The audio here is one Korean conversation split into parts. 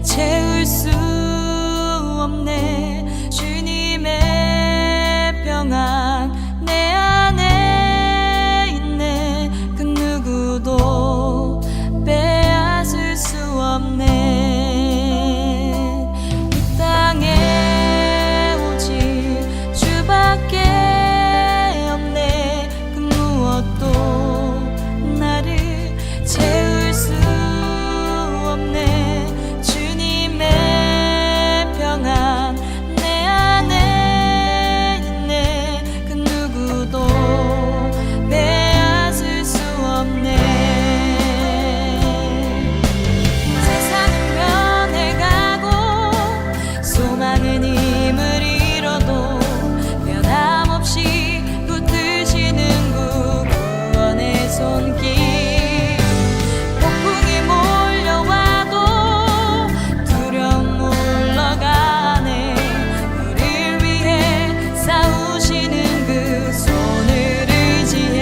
채울 수 없네. 주님의 평안 내 안에 있네. 그 누구도 빼앗을 수 없네. 이 땅에 오직 주밖에 없네. 그 무엇도 나를 채울 수 없네. 주님의 평안 내 안에 있네. 그 누구도 빼앗을 수 없네. 세상은 변해가고 수많은 힘을 잃어도 변함없이 붙드시는 그 구원의 손길. 폭풍이 몰려와도 두려움 물러가네. 우릴 위해 싸우시는 그 손을 의지해.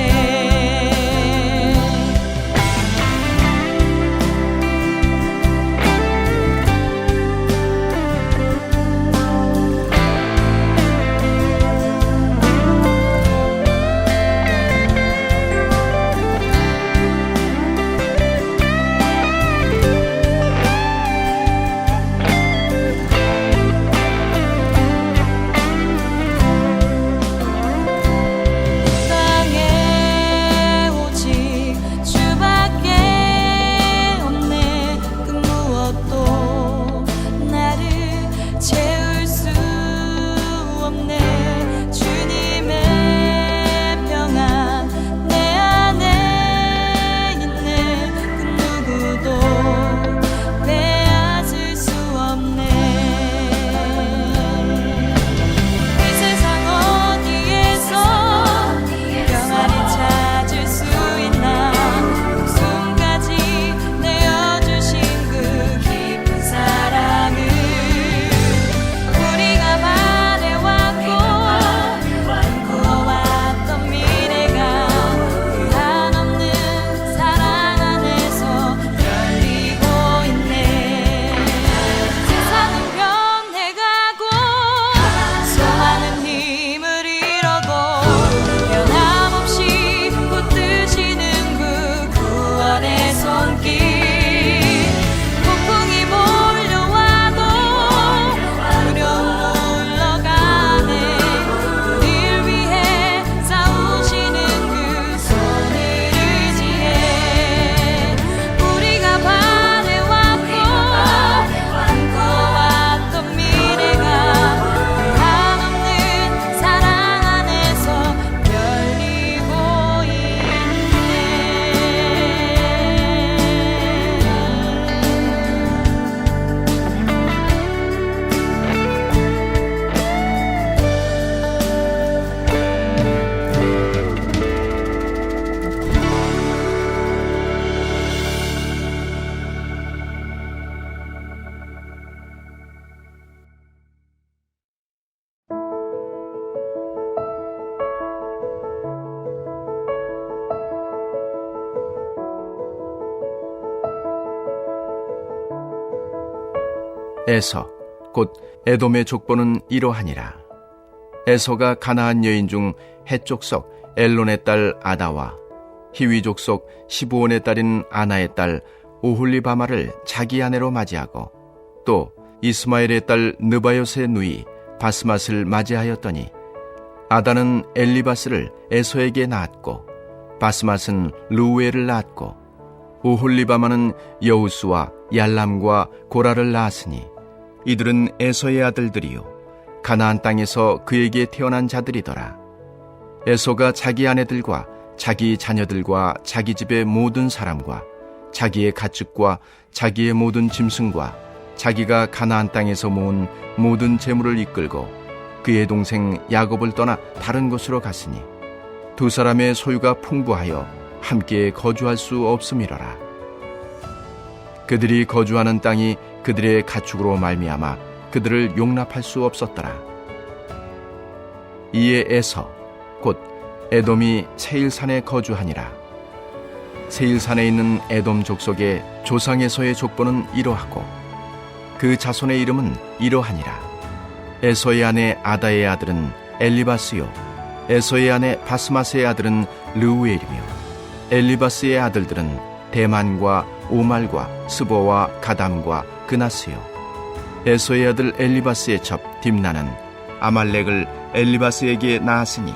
땅에 오직 주밖에 없네. 그 무엇도 나를 채울 수 없네. 주님의 평안 내 안에 있네. 그 누구도 빼앗을 수 없네. 이 세상 어디에서 평안을 찾을 수 있나. 목숨까지 내어주신 그 깊은 사랑을 우리가 바래왔고 꿈꿔왔던 미래가 그 한없는 사랑 안에서 열리고 있네. 세상은 변해가고 수많은 힘을 잃어도 변함없이 붙드시는 그 구원의 손길. 폭풍이 몰려와도 두려움 물러가네. 우릴 위해 싸우시는 그 손을 의지해. 우리가 바래왔고 꿈꿔왔던 미래가 그 한없는 사랑 안에서 열리고 있네. 에서 곧 에돔의 족보는 이러하니라. 에서가 가나안 여인 중 해족속 엘론의 딸 아다와 히위 족속 시브온의 딸인 아나의 딸 오홀리바마를 자기 아내로 맞이하고 또 이스마엘의 딸 느바요스의 누이 바스맛을 맞이하였더니 아다는 엘리바스를 에서에게 낳았고 바스맛은 루우엘을 낳았고 오홀리바마는 여우스와 얄람과 고라를 낳았으니 이들은 에서의 아들들이요 가나안 땅에서 그에게 태어난 자들이더라. 에서가 자기 아내들과 자기 자녀들과 자기 집의 모든 사람과 자기의 가축과 자기의 모든 짐승과 자기가 가나안 땅에서 모은 모든 재물을 이끌고 그의 동생 야곱을 떠나 다른 곳으로 갔으니 두 사람의 소유가 풍부하여 함께 거주할 수 없음이러라. 그들이 거주하는 땅이 그들의 가축으로 말미암아 그들을 용납할 수 없었더라. 이에 에서 곧 에돔이 세일산에 거주하니라. 세일산에 있는 에돔 족속의 조상에서의 족보는 이러하고 그 자손의 이름은 이러하니라. 에서의 아내 아다의 아들은 엘리바스요, 에서의 아내 바스마스의 아들은 르우엘이며, 엘리바스의 아들들은 대만과 오말과 스보와 가담과 그나스요. 에서의 아들 엘리바스의 첩 딥나는 아말렉을 엘리바스에게 낳았으니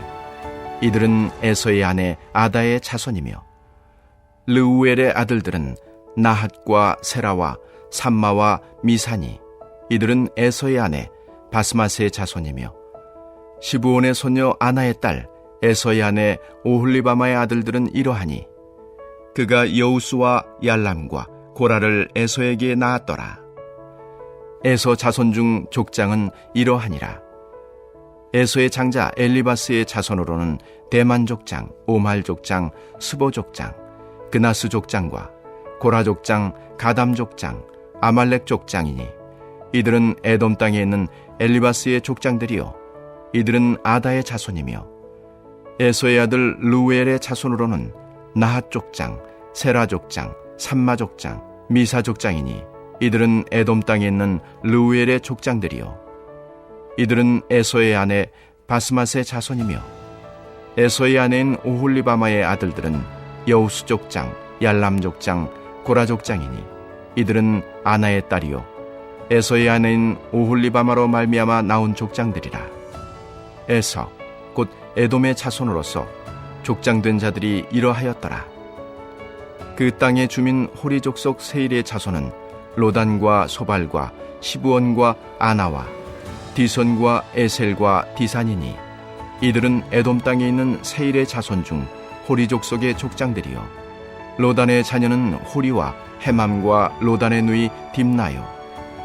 이들은 에서의 아내 아다의 자손이며, 르우엘의 아들들은 나핫과 세라와 삼마와 미사니 이들은 에서의 아내 바스마스의 자손이며, 시브온의 소녀 아나의 딸 에서의 아내 오홀리바마의 아들들은 이러하니 그가 여우수와 얄람과 고라를 에서에게 낳았더라. 에서 자손 중 족장은 이러하니라. 에서의 장자 엘리바스의 자손으로는 대만 족장, 오말 족장, 스보 족장, 그나스 족장과 고라 족장, 가담 족장, 아말렉 족장이니 이들은 에돔 땅에 있는 엘리바스의 족장들이요 이들은 아다의 자손이며, 에서의 아들 루엘의 자손으로는 나핫 족장, 세라 족장, 삼마 족장, 미사 족장이니 이들은 에돔 땅에 있는 루엘의 족장들이요 이들은 에서의 아내 바스마스의 자손이며, 에서의 아내인 오홀리바마의 아들들은 여우스 족장, 얄람 족장, 고라 족장이니 이들은 아나의 딸이요 에서의 아내인 오홀리바마로 말미암아 나온 족장들이라. 에서 곧 에돔의 자손으로서 족장된 자들이 이러하였더라. 그 땅의 주민 호리 족속 세일의 자손은 로단과 소발과 시브온과 아나와 디손과 에셀과 디산이니 이들은 에돔 땅에 있는 세일의 자손 중 호리 족속의 족장들이요 로단의 자녀는 호리와 헤맘과 로단의 누이 딥나요,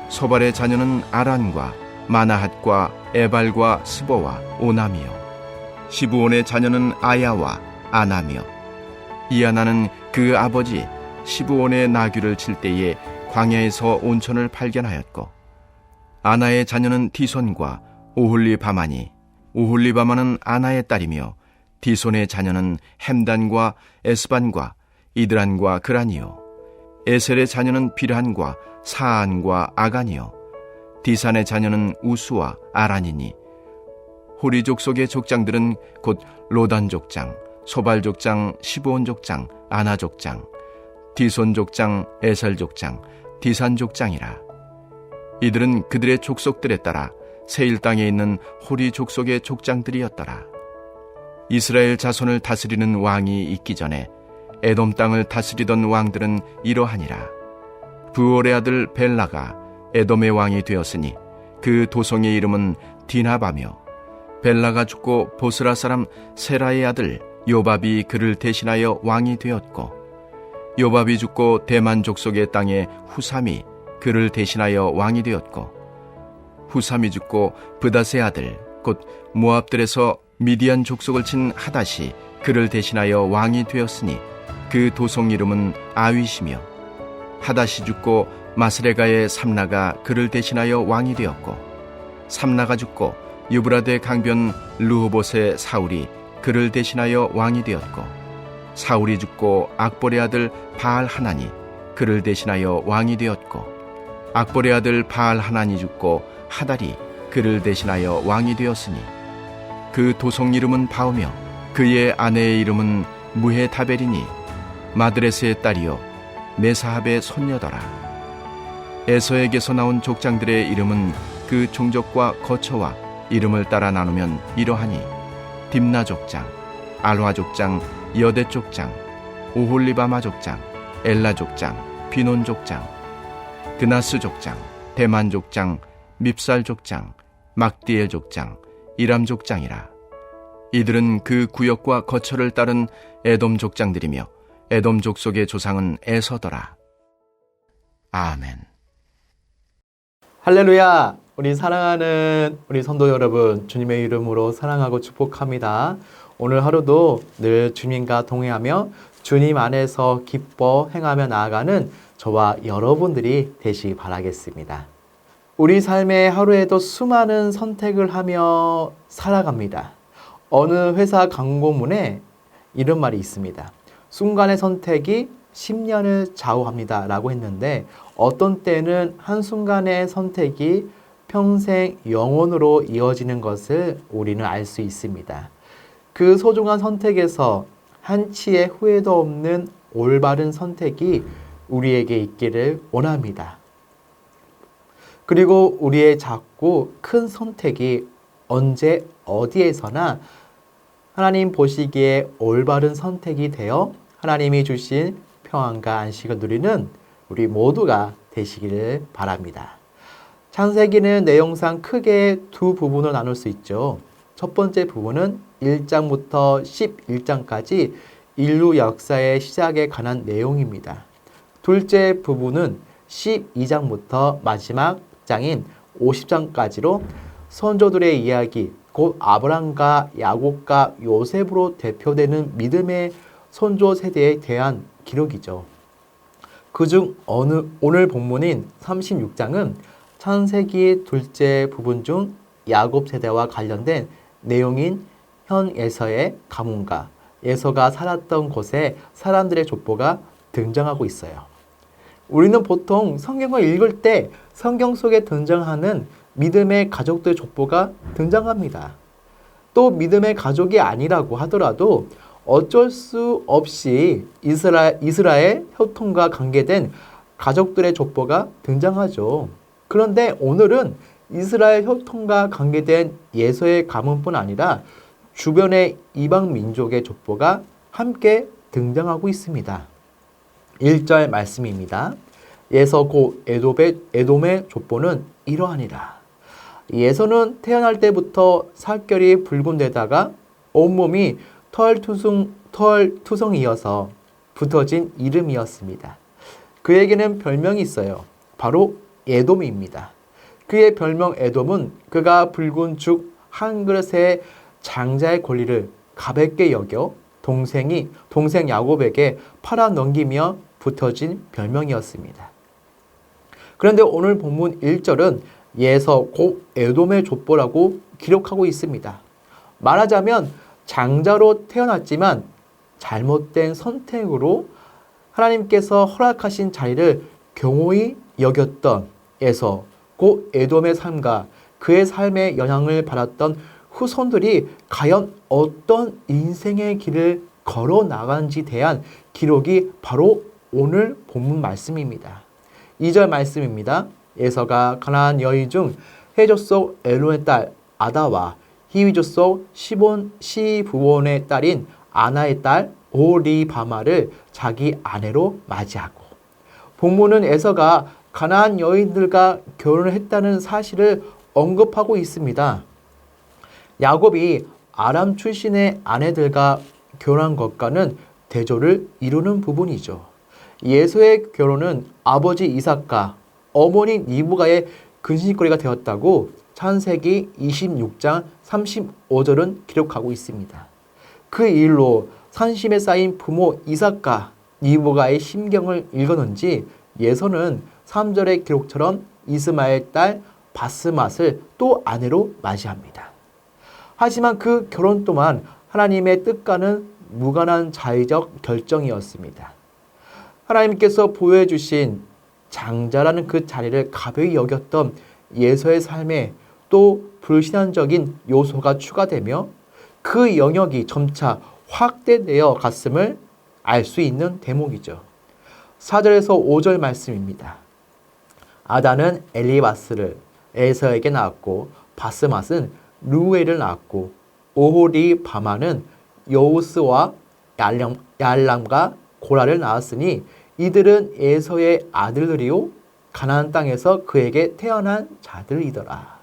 소발의 자녀는 아란과 마나핫과 에발과 스보와 오남이요 시브온의 자녀는 아야와 아나며, 이아나는 그 아버지 시브온의 나귀를 칠 때에 광야에서 온천을 발견하였고, 아나의 자녀는 디손과 오홀리바마니 오홀리바마는 아나의 딸이며, 디손의 자녀는 햄단과 에스반과 이드란과 그란이요 에셀의 자녀는 비란과 사안과 아간이요 디산의 자녀는 우수와 아란이니 호리 족속의 족장들은 곧 로단 족장, 소발 족장, 시브온 족장, 아나 족장, 디손 족장, 에셀 족장, 디산 족장이라. 이들은 그들의 족속들에 따라 세일 땅에 있는 호리 족속의 족장들이었더라. 이스라엘 자손을 다스리는 왕이 있기 전에 에돔 땅을 다스리던 왕들은 이러하니라. 부올의 아들 벨라가 에돔의 왕이 되었으니 그 도성의 이름은 디나바며, 벨라가 죽고 보스라 사람 세라의 아들 요밥이 그를 대신하여 왕이 되었고, 요밥이 죽고 대만 족속의 땅에 후삼이 그를 대신하여 왕이 되었고, 후삼이 죽고 브닷의 아들 곧 모압들에서 미디안 족속을 친 하닷이 그를 대신하여 왕이 되었으니 그 도성 이름은 아윗이며, 하닷이 죽고 마스레가의 삼라가 그를 대신하여 왕이 되었고, 삼라가 죽고 유브라데 강변 르호봇의 사울이 그를 대신하여 왕이 되었고, 사울이 죽고 악볼의 아들 바알 하나니 그를 대신하여 왕이 되었고, 악볼의 아들 바알 하나니 죽고 하달이 그를 대신하여 왕이 되었으니 그 도성 이름은 바오며, 그의 아내의 이름은 무헤타벨이니 마드레스의 딸이요 메사합의 손녀더라. 에서에게서 나온 족장들의 이름은 그 종족과 거처와 이름을 따라 나누면 이러하니 딥나 족장, 알화 족장, 여대 족장, 오홀리바마 족장, 엘라 족장, 비논 족장, 그나스 족장, 대만 족장, 밉살 족장, 막디엘 족장, 이람 족장이라. 이들은 그 구역과 거처를 따른 에돔 족장들이며 에돔 족속의 조상은 에서더라. 아멘. 할렐루야! 우리 사랑하는 우리 성도 여러분, 주님의 이름으로 사랑하고 축복합니다. 오늘 하루도 늘 주님과 동행하며 주님 안에서 기뻐 행하며 나아가는 저와 여러분들이 되시기 바라겠습니다. 우리 삶의 하루에도 수많은 선택을 하며 살아갑니다. 어느 회사 광고문에 이런 말이 있습니다. 순간의 선택이 10년을 좌우합니다 라고 했는데 어떤 때는 한순간의 선택이 평생 영원으로 이어지는 것을 우리는 알 수 있습니다. 그 소중한 선택에서 한치의 후회도 없는 올바른 선택이 우리에게 있기를 원합니다. 그리고 우리의 작고 큰 선택이 언제 어디에서나 하나님 보시기에 올바른 선택이 되어 하나님이 주신 평안과 안식을 누리는 우리 모두가 되시기를 바랍니다. 창세기는 내용상 크게 두 부분으로 나눌 수 있죠. 첫 번째 부분은 1장부터 11장까지 인류 역사의 시작에 관한 내용입니다. 둘째 부분은 12장부터 마지막 장인 50장까지로 선조들의 이야기, 곧 아브람과 야곱과 요셉으로 대표되는 믿음의 선조 세대에 대한 기록이죠. 그중 오늘 본문인 36장은 창세기 둘째 부분 중 야곱 세대와 관련된 내용인 현 에서의 가문과 에서가 살았던 곳에 사람들의 족보가 등장하고 있어요. 우리는 보통 성경을 읽을 때 성경 속에 등장하는 믿음의 가족들의 족보가 등장합니다. 또 믿음의 가족이 아니라고 하더라도 어쩔 수 없이 이스라엘 혈통과 관계된 가족들의 족보가 등장하죠. 그런데 오늘은 이스라엘 혈통과 관계된 예서의 가문뿐 아니라 주변의 이방 민족의 족보가 함께 등장하고 있습니다. 1절 말씀입니다. 예서 곧 에돔의 족보는 이러하니라. 예서는 태어날 때부터 살결이 붉은 데다가 온몸이 털투성이어서 붙어진 이름이었습니다. 그에게는 별명이 있어요. 바로 에돔입니다. 그의 별명 에돔은 그가 붉은 죽 한 그릇의 장자의 권리를 가볍게 여겨 동생 야곱에게 팔아 넘기며 붙어진 별명이었습니다. 그런데 오늘 본문 1절은 예서 곧 에돔의 족보라고 기록하고 있습니다. 말하자면 장자로 태어났지만 잘못된 선택으로 하나님께서 허락하신 자리를 경홀히 여겼던 에서 곧 에돔의 삶과 그의 삶에 영향을 받았던 후손들이 과연 어떤 인생의 길을 걸어 나가는지 대한 기록이 바로 오늘 본문 말씀입니다. 2절 말씀입니다. 에서가 가나안 여인 중 헤조 속 엘론의 딸 아다와 히위조 속 시부온의 딸인 아나의 딸 오리바마를 자기 아내로 맞이하고, 본문은 에서가 가나안 여인들과 결혼을 했다는 사실을 언급하고 있습니다. 야곱이 아람 출신의 아내들과 결혼한 것과는 대조를 이루는 부분이죠. 예서의 결혼은 아버지 이삭과 어머니 리브가의 근심거리가 되었다고 창세기 26장 35절은 기록하고 있습니다. 그 일로 산심에 쌓인 부모 이삭과 리브가의 심경을 읽었는지 예서는 3절의 기록처럼 이스마엘 딸 바스맛을 또 아내로 맞이합니다. 하지만 그 결혼 또한 하나님의 뜻과는 무관한 자의적 결정이었습니다. 하나님께서 보여해 주신 장자라는 그 자리를 가벼이 여겼던 예서의 삶에 또 불신앙적인 요소가 추가되며 그 영역이 점차 확대되어 갔음을 알 수 있는 대목이죠. 4절에서 5절 말씀입니다. 아다는 엘리바스를 에서에게 낳았고 바스맛은 루엘을 낳았고 오홀리바마는 여우스와 얄람과 고라를 낳았으니 이들은 에서의 아들들이요 가나안 땅에서 그에게 태어난 자들이더라.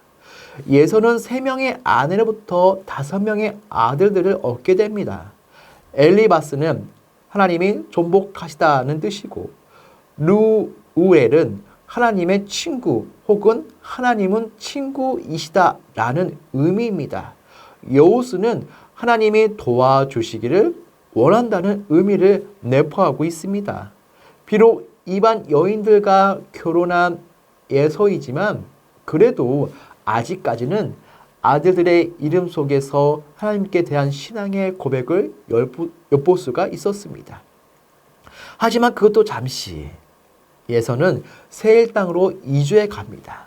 예서는 3명의 아내로부터 5명의 아들들을 얻게 됩니다. 엘리바스는 하나님이 존복하시다는 뜻이고, 루우엘은 하나님의 친구 혹은 하나님은 친구이시다라는 의미입니다. 여우스는 하나님이 도와주시기를 원한다는 의미를 내포하고 있습니다. 비록 이반 여인들과 결혼한 예서이지만 그래도 아직까지는 아들들의 이름 속에서 하나님께 대한 신앙의 고백을 엿볼 수가 있었습니다. 하지만 그것도 잠시. 에서는 세일 땅으로 이주해 갑니다.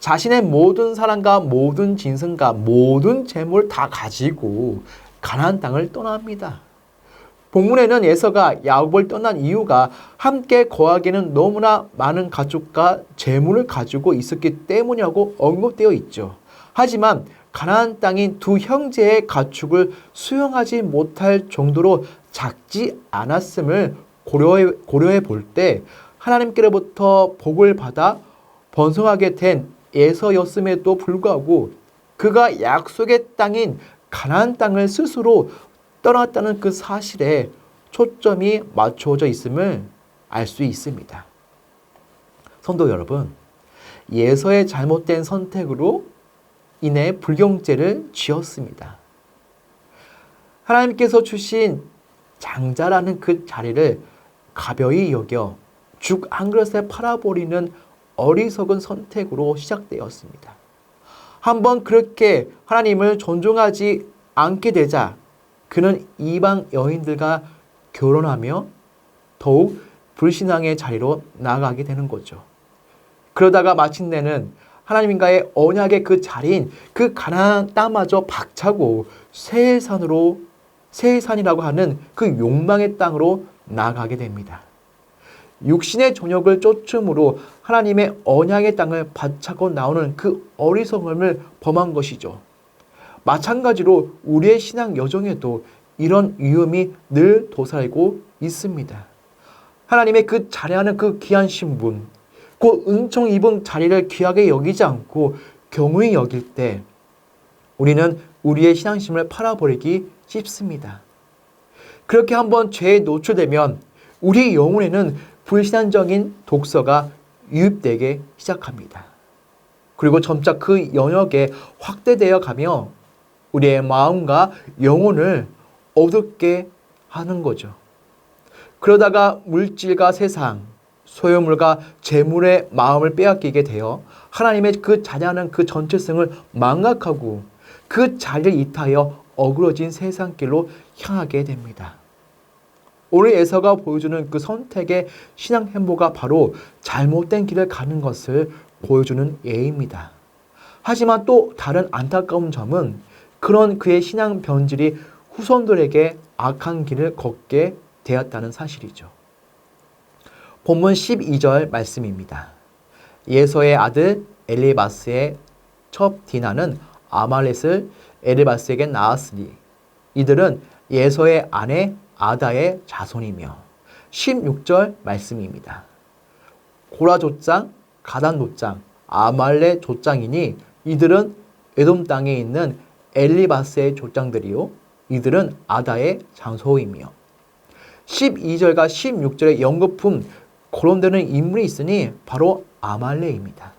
자신의 모든 사랑과 모든 진성과 모든 재물 다 가지고 가나안 땅을 떠납니다. 본문에는 에서가 야곱을 떠난 이유가 함께 거하기에는 너무나 많은 가축과 재물을 가지고 있었기 때문이라고 언급되어 있죠. 하지만 가나안 땅인 두 형제의 가축을 수용하지 못할 정도로 작지 않았음을 고려해 볼 때 하나님께로부터 복을 받아 번성하게 된 에서였음에도 불구하고 그가 약속의 땅인 가나안 땅을 스스로 떠났다는 그 사실에 초점이 맞춰져 있음을 알 수 있습니다. 성도 여러분, 에서의 잘못된 선택으로 인해 불경죄를 지었습니다. 하나님께서 주신 장자라는 그 자리를 가벼이 여겨 죽 한 그릇에 팔아버리는 어리석은 선택으로 시작되었습니다. 한번 그렇게 하나님을 존중하지 않게 되자 그는 이방 여인들과 결혼하며 더욱 불신앙의 자리로 나아가게 되는 거죠. 그러다가 마침내는 하나님과의 언약의 그 자리인 그 가나안 땅마저 박차고 세일산이라고 하는 그 욕망의 땅으로 나아가게 됩니다. 육신의 정욕을 쫓음으로 하나님의 언약의 땅을 바차고 나오는 그 어리석음을 범한 것이죠. 마찬가지로 우리의 신앙 여정에도 이런 위험이 늘 도사리고 있습니다. 하나님의 그 자리하는 그 귀한 신분, 그 은총 입은 자리를 귀하게 여기지 않고 경외히 여길 때 우리는 우리의 신앙심을 팔아버리기 쉽습니다. 그렇게 한번 죄에 노출되면 우리 영혼에는 불신앙적인 독서가 유입되게 시작합니다. 그리고 점차 그 영역에 확대되어 가며 우리의 마음과 영혼을 어둡게 하는 거죠. 그러다가 물질과 세상, 소유물과 재물의 마음을 빼앗기게 되어 하나님의 그 자리하는 그 전체성을 망각하고 그 자리를 이탈하여 어그러진 세상길로 향하게 됩니다. 오늘 에서가 보여주는 그 선택의 신앙 행보가 바로 잘못된 길을 가는 것을 보여주는 예입니다. 하지만 또 다른 안타까운 점은 그런 그의 신앙 변질이 후손들에게 악한 길을 걷게 되었다는 사실이죠. 본문 12절 말씀입니다. 예서의 아들 엘리바스의 첩 디나는 아말렛을 엘리바스에게 낳았으니 이들은 예서의 아내 아다의 자손이며 16절 말씀입니다. 고라 족장, 가단 족장, 아말렛 족장이니 이들은 에돔 땅에 있는 엘리바스의 족장들이요 이들은 아다의 장소이며 12절과 16절의 연거품 거론되는 인물이 있으니 바로 아말렉입니다.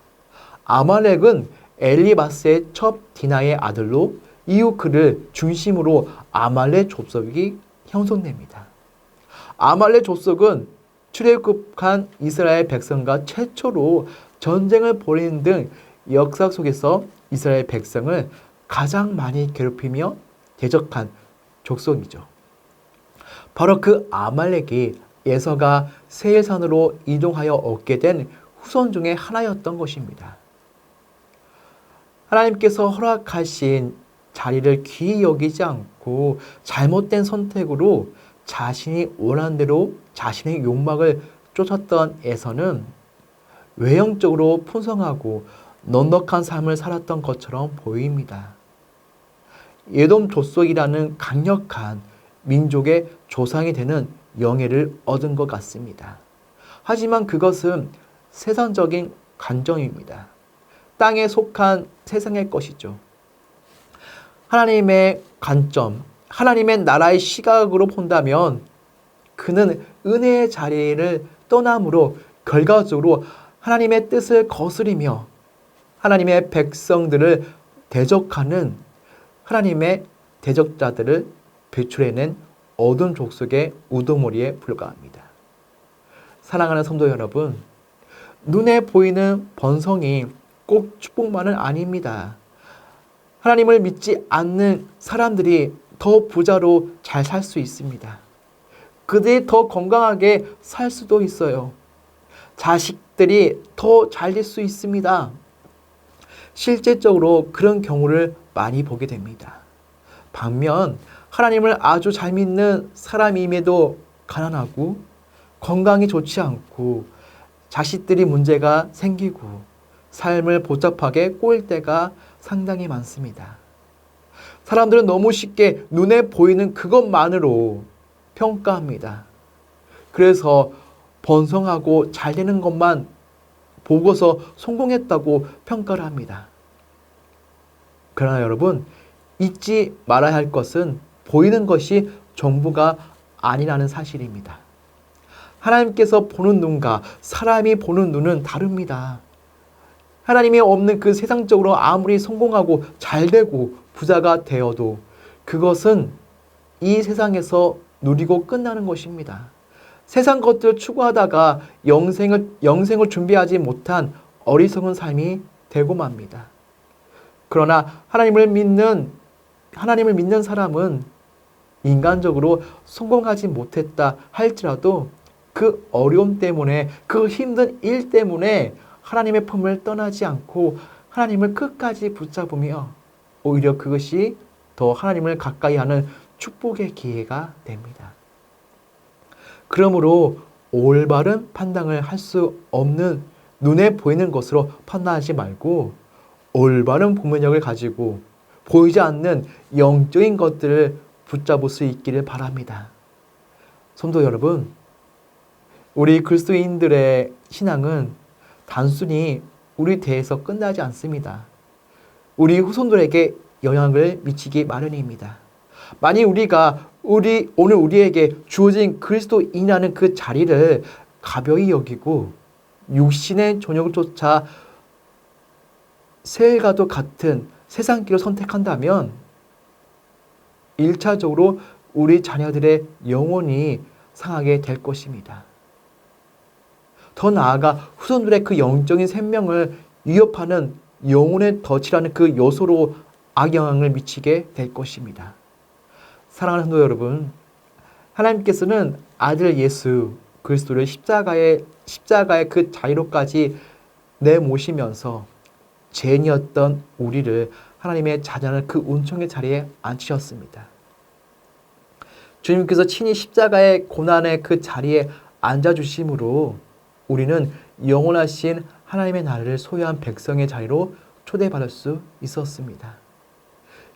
아말렉은 엘리바스의 첩 디나의 아들로 이후 그를 중심으로 아말렉 족속이 형성됩니다. 아말렉 족속은 출애굽한 이스라엘 백성과 최초로 전쟁을 벌이는 등 역사 속에서 이스라엘 백성을 가장 많이 괴롭히며 대적한 족속이죠. 바로 그 아말렉이 예서가 세일산으로 이동하여 얻게 된 후손 중에 하나였던 것입니다. 하나님께서 허락하신 자리를 귀히 여기지 않고 잘못된 선택으로 자신이 원하는 대로 자신의 욕망을 쫓았던 에서는 외형적으로 풍성하고 넉넉한 삶을 살았던 것처럼 보입니다. 에돔 족속이라는 강력한 민족의 조상이 되는 영예를 얻은 것 같습니다. 하지만 그것은 세상적인 관점입니다. 땅에 속한 세상의 것이죠. 하나님의 관점, 하나님의 나라의 시각으로 본다면 그는 은혜의 자리를 떠남으로 결과적으로 하나님의 뜻을 거스리며 하나님의 백성들을 대적하는 하나님의 대적자들을 배출해낸 어두운 족속의 우두머리에 불과합니다. 사랑하는 성도 여러분, 눈에 보이는 번성이 꼭 축복만은 아닙니다. 하나님을 믿지 않는 사람들이 더 부자로 잘 살 수 있습니다. 그들이 더 건강하게 살 수도 있어요. 자식들이 더 잘 될 수 있습니다. 실제적으로 그런 경우를 많이 보게 됩니다. 반면 하나님을 아주 잘 믿는 사람임에도 가난하고 건강이 좋지 않고 자식들이 문제가 생기고 삶을 복잡하게 꼬일 때가 상당히 많습니다. 사람들은 너무 쉽게 눈에 보이는 그것만으로 평가합니다. 그래서 번성하고 잘 되는 것만 보고서 성공했다고 평가를 합니다. 그러나 여러분, 잊지 말아야 할 것은 보이는 것이 전부가 아니라는 사실입니다. 하나님께서 보는 눈과 사람이 보는 눈은 다릅니다. 하나님이 없는 그 세상적으로 아무리 성공하고 잘되고 부자가 되어도 그것은 이 세상에서 누리고 끝나는 것입니다. 세상 것들을 추구하다가 영생을 준비하지 못한 어리석은 삶이 되고 맙니다. 그러나 하나님을 믿는 사람은 인간적으로 성공하지 못했다 할지라도 그 어려움 때문에, 그 힘든 일 때문에 하나님의 품을 떠나지 않고 하나님을 끝까지 붙잡으며 오히려 그것이 더 하나님을 가까이 하는 축복의 기회가 됩니다. 그러므로 올바른 판단을 할 수 없는 눈에 보이는 것으로 판단하지 말고 올바른 분별력을 가지고 보이지 않는 영적인 것들을 붙잡을 수 있기를 바랍니다. 성도 여러분, 우리 그리스도인들의 신앙은 단순히 우리 대에서 끝나지 않습니다. 우리 후손들에게 영향을 미치기 마련입니다. 만약 오늘 우리에게 주어진 그리스도인이라는 그 자리를 가벼이 여기고 육신의 정욕을 쫓아 새일과도 같은 세상길을 선택한다면 1차적으로 우리 자녀들의 영혼이 상하게 될 것입니다. 더 나아가 후손들의 그 영적인 생명을 위협하는 영혼의 덫이라는 그 요소로 악영향을 미치게 될 것입니다. 사랑하는 성도 여러분, 하나님께서는 아들 예수 그리스도를 십자가의 그 자리로까지 내모시면서 죄인이었던 우리를 하나님의 자녀는 그 은총의 자리에 앉히셨습니다. 주님께서 친히 십자가의 고난의 그 자리에 앉아주심으로 우리는 영원하신 하나님의 나라를 소유한 백성의 자리로 초대받을 수 있었습니다.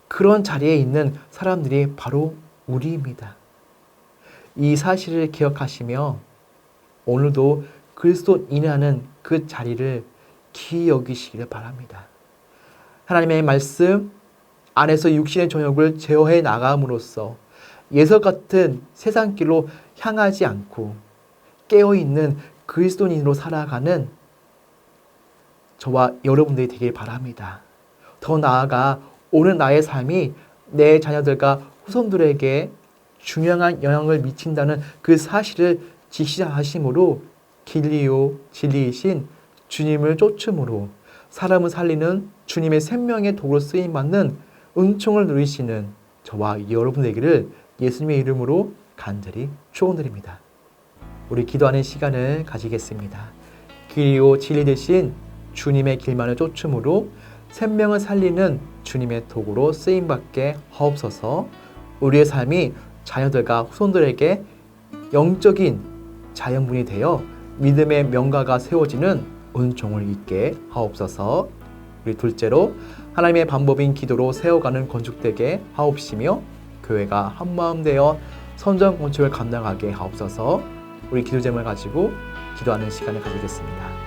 그런 자리에 있는 사람들이 바로 우리입니다. 이 사실을 기억하시며 오늘도 그리스도인이라는 그 자리를 귀히 여기시기를 바랍니다. 하나님의 말씀 안에서 육신의 정욕을 제어해 나감으로써 예석 같은 세상길로 향하지 않고 깨어있는 그리스도인으로 살아가는 저와 여러분들이 되길 바랍니다. 더 나아가 오늘 나의 삶이 내 자녀들과 후손들에게 중요한 영향을 미친다는 그 사실을 직시하심으로 길이요 진리이신 주님을 쫓음으로 사람을 살리는 주님의 생명의 도구로 쓰임받는 은총을 누리시는 저와 여러분 되기를 예수님의 이름으로 간절히 축원드립니다. 우리 기도하는 시간을 가지겠습니다. 길이요 진리 되신 주님의 길만을 쫓음으로 생명을 살리는 주님의 도구로 쓰임받게 하옵소서. 우리의 삶이 자녀들과 후손들에게 영적인 자연분이 되어 믿음의 명가가 세워지는 은총을 잊게 하옵소서. 우리 둘째로 하나님의 방법인 기도로 세워가는 건축되게 하옵시며 교회가 한마음 되어 선전 건축을 감당하게 하옵소서. 우리 기도 제목을 가지고 기도하는 시간을 가지겠습니다.